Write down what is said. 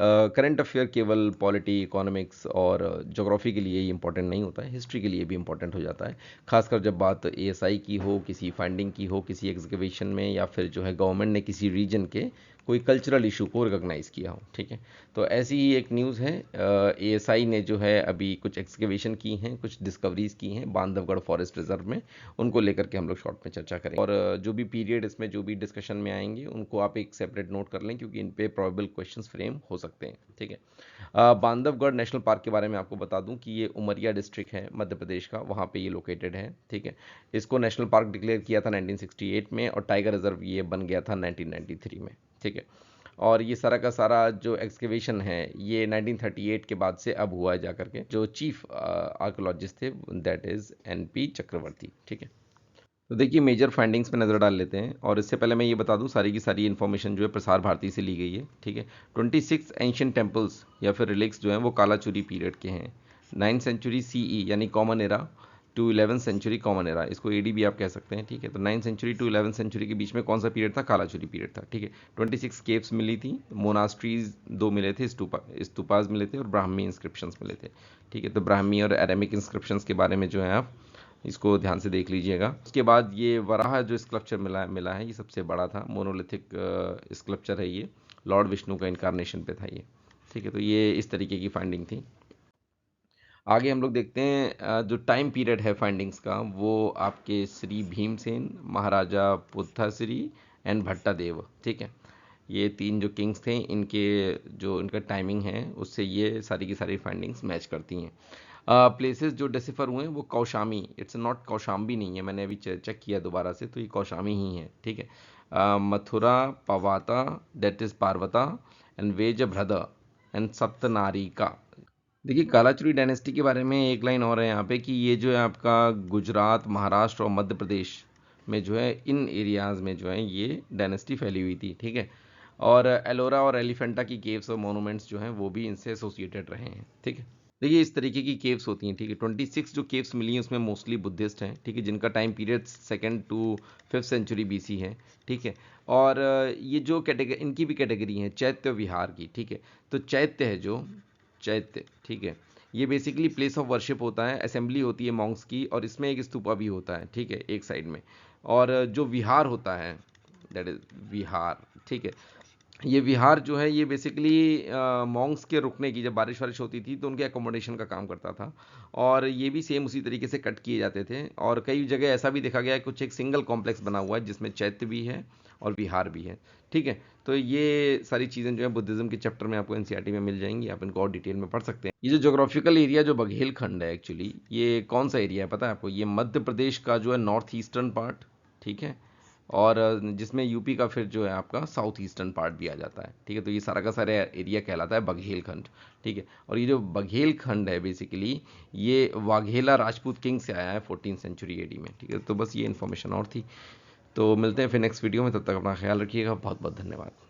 Current affair केवल polity, economics और geography के लिए ही इंपॉर्टेंट नहीं होता है, हिस्ट्री के लिए भी इंपॉर्टेंट हो जाता है। खासकर जब बात एएसआई की हो, किसी फाइंडिंग की हो, किसी एग्जीक्यूशन में, या फिर जो है गवर्नमेंट ने किसी रीजन के कोई कल्चरल इशू को रिकॉग्नाइज किया हो। ठीक है, तो ऐसी ही एक न्यूज़ है। एएसआई ने जो है अभी कुछ एक्सकेवेशन की हैं, कुछ डिस्कवरीज की हैं बांधवगढ़ फॉरेस्ट रिजर्व में, उनको लेकर के हम लोग शॉर्ट में चर्चा करेंगे। और जो भी पीरियड इसमें जो भी डिस्कशन में आएंगे उनको आप एक सेपरेट नोट कर लें, क्योंकि इन पे प्रोबेबल क्वेश्चंस फ्रेम हो सकते हैं। ठीक है, बांधवगढ़ नेशनल पार्क के बारे में आपको बता दूं कि ये उमरिया डिस्ट्रिक्ट है मध्य प्रदेश का, वहाँ पे ये लोकेटेड है। ठीक है, इसको नेशनल पार्क डिक्लेयर किया था 1968 में, और टाइगर रिजर्व ये बन गया था 1993 में। ठीक है, और ये सारा का सारा जो एक्सकेवेशन है ये 1938 के बाद से अब हुआ है जा करके। जो चीफ आर्कोलॉजिस्ट थे दैट इज एनपी चक्रवर्ती। ठीक है, तो देखिए मेजर फाइंडिंग्स पे नज़र डाल लेते हैं, और इससे पहले मैं ये बता दूं सारी की सारी इन्फॉर्मेशन जो है प्रसार भारती से ली गई है। ठीक है, 26 एंशियंट टेम्पल्स या फिर रिलिक्स जो हैं वो कालाचुरी पीरियड के हैं। 9th सेंचुरी सीई यानी common era to 11th century common era, इसको एडी भी आप कह सकते हैं। ठीक है, तो 9th century to 11th century के बीच में कौन सा पीरियड था? कालाचुरी पीरियड था। ठीक है, 26 केव्स मिली थी, मोनास्ट्रीज 2 मिले थे, स्तूपाज मिले थे, और ब्राह्मी इंस्क्रिप्शंस मिले थे। ठीक है, तो ब्राह्मी और एरेमिक इंस्क्रिप्शंस के बारे में जो है आप इसको ध्यान से देख लीजिएगा। उसके बाद ये वराह जो स्कल्पचर मिला है, ये सबसे बड़ा था, मोनोलिथिक स्कल्पचर है ये, लॉर्ड विष्णु का इनकारनेशन पे था ये। ठीक है, तो ये इस तरीके की फाइंडिंग थी। आगे हम लोग देखते हैं जो टाइम पीरियड है फाइंडिंग्स का, वो आपके श्री भीमसेन, महाराजा पुथाश्री एंड भट्टादेव। ठीक है, ये तीन जो किंग्स थे, इनके जो इनका टाइमिंग है उससे ये सारी की सारी फाइंडिंग्स मैच करती हैं। प्लेसेस जो डिसिफर हुए हैं वो कौशामी, इट्स नॉट कौशाम्बी नहीं है, मैंने अभी चेक किया दोबारा से, तो ये कौशामी ही है। ठीक है, Mathura, Pavata that is Parvata, and वेजभ्रद एंड सप्तनारिका। देखिए कालाचुरी डायनेस्टी के बारे में एक लाइन और है यहाँ पे कि ये जो है आपका गुजरात, महाराष्ट्र और मध्य प्रदेश में जो है इन एरियाज़ में जो है ये डायनेस्टी फैली हुई थी। ठीक है, और एलोरा और एलिफेंटा की केव्स और मोनूमेंट्स जो हैं वो भी इनसे एसोसिएटेड रहे हैं। ठीक है, देखिए इस तरीके की केव्स होती हैं। ठीक है, 26 जो केव्स मिली हैं उसमें मोस्टली बुद्धिस्ट हैं। ठीक है, जिनका time period 2nd to 5th century BC है। ठीक है, और ये जो कैटेगरी, इनकी भी कैटेगरी है चैत्य विहार की। ठीक है, तो चैत्य है जो चैत्य, ठीक है, ये बेसिकली प्लेस ऑफ वर्शिप होता है, असेंबली होती है मॉन्क्स की, और इसमें एक स्तूपा भी होता है। ठीक है, एक साइड में, और जो विहार होता है दैट इज विहार। ठीक है, ये विहार जो है ये बेसिकली मॉन्क्स के रुकने की, जब बारिश वारिश होती थी तो उनके एकोमोडेशन का काम करता था, और ये भी सेम उसी तरीके से कट किए जाते थे। और कई जगह ऐसा भी देखा गया है कुछ एक सिंगल कॉम्प्लेक्स बना हुआ है जिसमें चैत्य भी है और विहार भी है। ठीक है, तो ये सारी चीज़ें जो है बुद्धिज्म के चैप्टर में आपको एनसीईआरटी में मिल जाएंगी, आप इनको और डिटेल में पढ़ सकते हैं। ये जो जोग्राफिकल एरिया जो बघेलखंड है एक्चुअली, ये कौन सा एरिया है पता है आपको? ये मध्य प्रदेश का जो है नॉर्थ ईस्टर्न पार्ट। ठीक है, और जिसमें यूपी का फिर जो है आपका साउथ ईस्टर्न पार्ट भी आ जाता है। ठीक है, तो ये सारा का सारा एरिया कहलाता है बघेलखंड। ठीक है, और ये जो बघेलखंड है बेसिकली ये वाघेला राजपूत किंग से आया है 14th सेंचुरी एडी में। ठीक है, तो बस ये इन्फॉर्मेशन और थी। तो मिलते हैं फिर नेक्स्ट वीडियो में, तब तक अपना ख्याल रखिएगा। बहुत बहुत धन्यवाद।